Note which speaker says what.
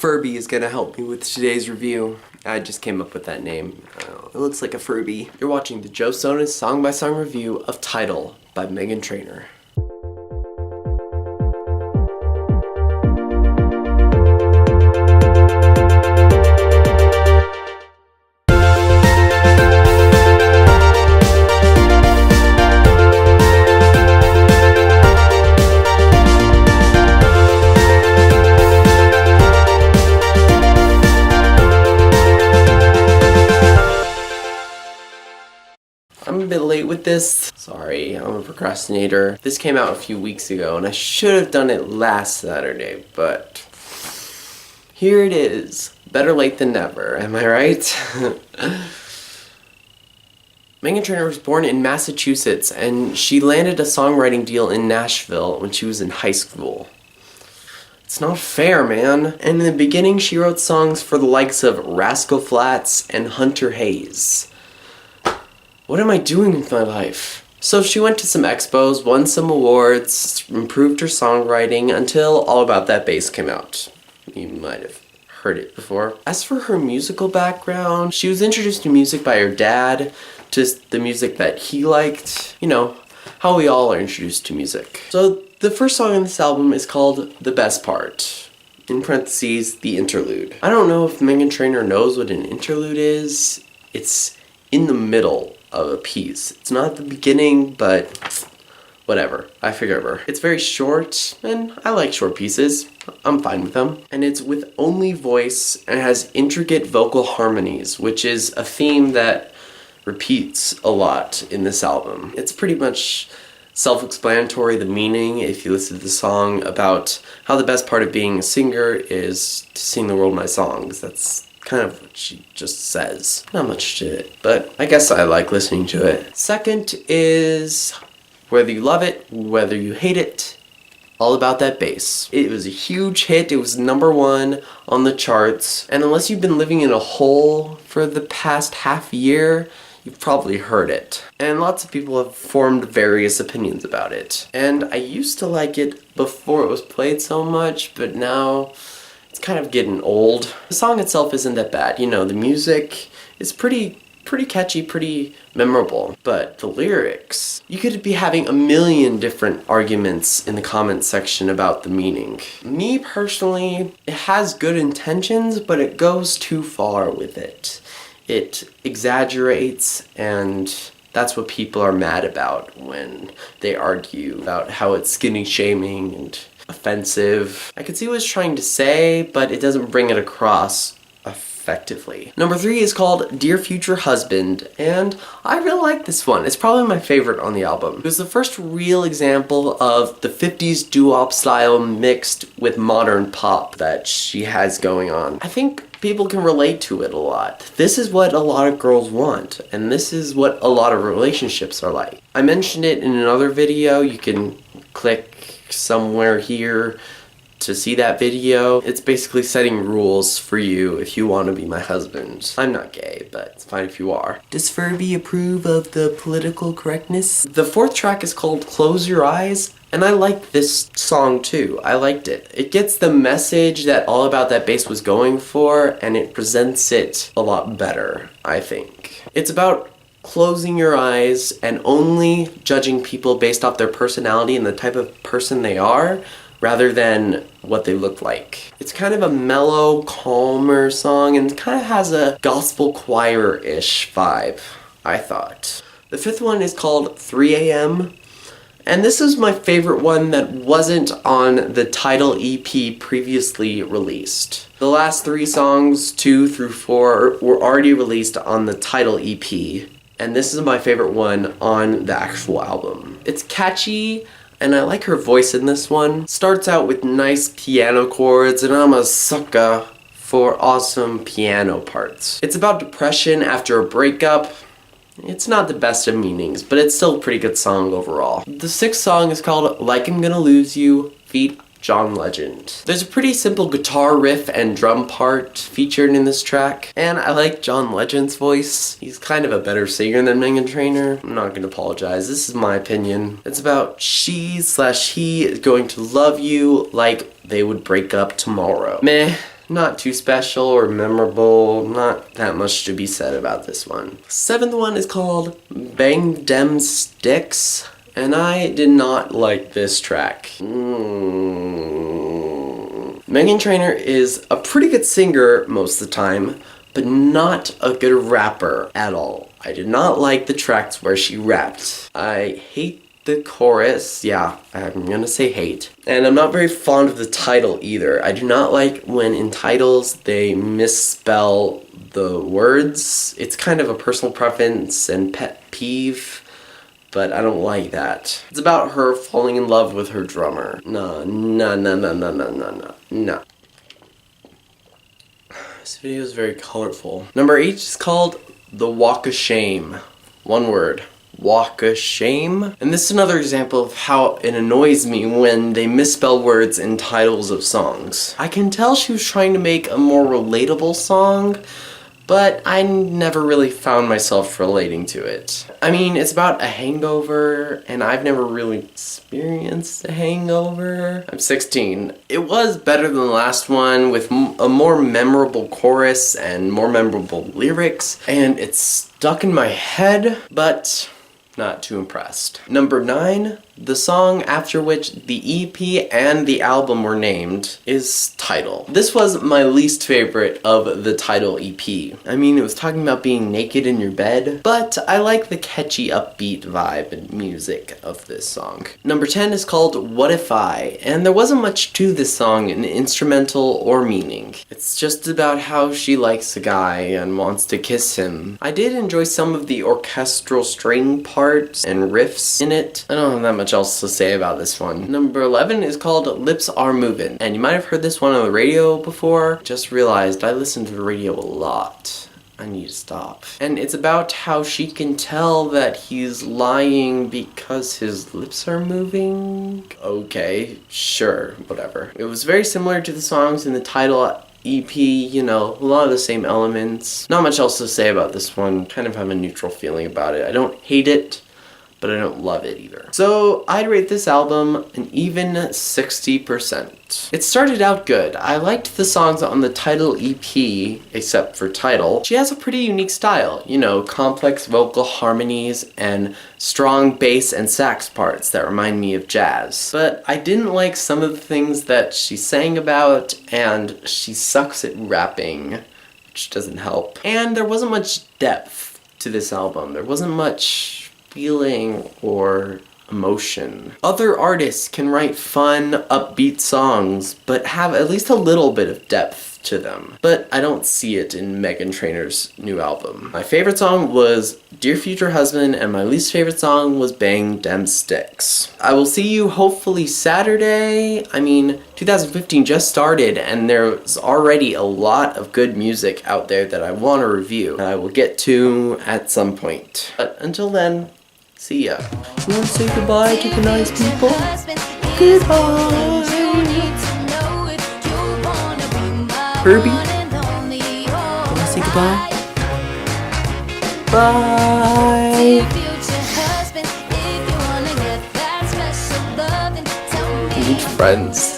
Speaker 1: Furby is gonna help me with today's review. I just came up with that name. It looks like a Furby. You're watching the Joe Sona's song-by-song review of Tidal by Meghan Trainor. I'm a bit late with this. Sorry, I'm a procrastinator. This came out a few weeks ago and I should have done it last Saturday, but here it is. Better late than never, am I right? Meghan Trainor was born in Massachusetts and she landed a songwriting deal in Nashville when she was in high school. It's not fair, man. And in the beginning she wrote songs for the likes of Rascal Flatts and Hunter Hayes. What am I doing with my life? So she went to some expos, won some awards, improved her songwriting until All About That Bass came out. You might have heard it before. As for her musical background, she was introduced to music by her dad, to the music that he liked. You know, how we all are introduced to music. So the first song on this album is called The Best Part. In parentheses, the interlude. I don't know if Meghan Trainor knows what an interlude is. It's in the middle of a piece. It's not at the beginning, but whatever. I forgive her. It's very short, and I like short pieces. I'm fine with them. And it's with only voice, and it has intricate vocal harmonies, which is a theme that repeats a lot in this album. It's pretty much self-explanatory, the meaning, if you listen to the song, about how the best part of being a singer is to sing the world my songs. That's kind of what she just says. Not much to it, but I guess I like listening to it. Second is Whether You Love It, Whether You Hate It, All About That Bass. It was a huge hit. It was #1 on the charts, and unless you've been living in a hole for the past half year, you've probably heard it. And lots of people have formed various opinions about it. And I used to like it before it was played so much, but now it's kind of getting old. The song itself isn't that bad. You know, the music is pretty catchy, pretty memorable. But the lyrics, you could be having a million different arguments in the comments section about the meaning. Me personally, it has good intentions, but it goes too far with it. It exaggerates, and that's what people are mad about when they argue about how it's skinny shaming and offensive. I can see what it's trying to say, but it doesn't bring it across effectively. #3 is called Dear Future Husband, and I really like this one. It's probably my favorite on the album. It was the first real example of the 50s doo-wop style mixed with modern pop that she has going on. I think people can relate to it a lot. This is what a lot of girls want, and this is what a lot of relationships are like. I mentioned it in another video. You can click somewhere here to see that video. It's basically setting rules for you if you want to be my husband. I'm not gay, but it's fine if you are. Does Furby approve of the political correctness? The fourth track is called Close Your Eyes, and I like this song too. I liked it. It gets the message that All About That Bass was going for, and it presents it a lot better, I think. It's about closing your eyes and only judging people based off their personality and the type of person they are, rather than what they look like. It's kind of a mellow, calmer song, and kind of has a gospel choir-ish vibe, I thought. The fifth one is called 3 a.m., and this is my favorite one that wasn't on the Tidal EP previously released. The last 3 songs, 2 through 4, were already released on the Tidal EP, and this is my favorite one on the actual album. It's catchy, and I like her voice in this one. Starts out with nice piano chords, and I'm a sucker for awesome piano parts. It's about depression after a breakup. It's not the best of meanings, but it's still a pretty good song overall. The 6th song is called Like I'm Gonna Lose You, feat. John Legend. There's a pretty simple guitar riff and drum part featured in this track, and I like John Legend's voice. He's kind of a better singer than Meghan Trainor. I'm not gonna apologize, this is my opinion. It's about she/he is going to love you like they would break up tomorrow. Meh. Not too special or memorable, not that much to be said about this one. Seventh one is called Bang Dem Sticks, and I did not like this track. Meghan Trainor is a pretty good singer most of the time, but not a good rapper at all. I did not like the tracks where she rapped. I hate the chorus. Yeah, I'm gonna say hate. And I'm not very fond of the title either. I do not like when in titles they misspell the words. It's kind of a personal preference and pet peeve, but I don't like that. It's about her falling in love with her drummer. No. This video is very colorful. Number 8 is called The Walk of Shame. One word. Walk of Shame. And this is another example of how it annoys me when they misspell words in titles of songs. I can tell she was trying to make a more relatable song, but I never really found myself relating to it. I mean, it's about a hangover, and I've never really experienced a hangover. I'm 16. It was better than the last one with a more memorable chorus and more memorable lyrics, and it's stuck in my head, but not too impressed. Number 9, the song after which the EP and the album were named, is Title. This was my least favorite of the Title EP. I mean, it was talking about being naked in your bed, but I like the catchy upbeat vibe and music of this song. Number 10 is called What If I, and there wasn't much to this song in instrumental or meaning. It's just about how she likes a guy and wants to kiss him. I did enjoy some of the orchestral string parts and riffs in it. I don't have that much else to say about this one. Number 11 is called Lips Are Movin', and you might have heard this one on the radio before. Just realized I listen to the radio a lot. I need to stop. And it's about how she can tell that he's lying because his lips are moving. Okay, sure, whatever. It was very similar to the songs in the Title EP, you know, a lot of the same elements. Not much else to say about this one. Kind of have a neutral feeling about it. I don't hate it, but I don't love it either. So I'd rate this album an even 60%. It started out good. I liked the songs on the Title EP, except for Title. She has a pretty unique style, you know, complex vocal harmonies and strong bass and sax parts that remind me of jazz. But I didn't like some of the things that she sang about, and she sucks at rapping, which doesn't help. And there wasn't much depth to this album. There wasn't much feeling or emotion. Other artists can write fun, upbeat songs, but have at least a little bit of depth to them. But I don't see it in Meghan Trainor's new album. My favorite song was Dear Future Husband, and my least favorite song was Bang Dem Sticks. I will see you hopefully Saturday. I mean, 2015 just started, and there's already a lot of good music out there that I want to review, and I will get to at some point. But until then, see ya. You want to say goodbye to the nice people? Goodbye! Herbie? You want to say goodbye? Bye! We need friends.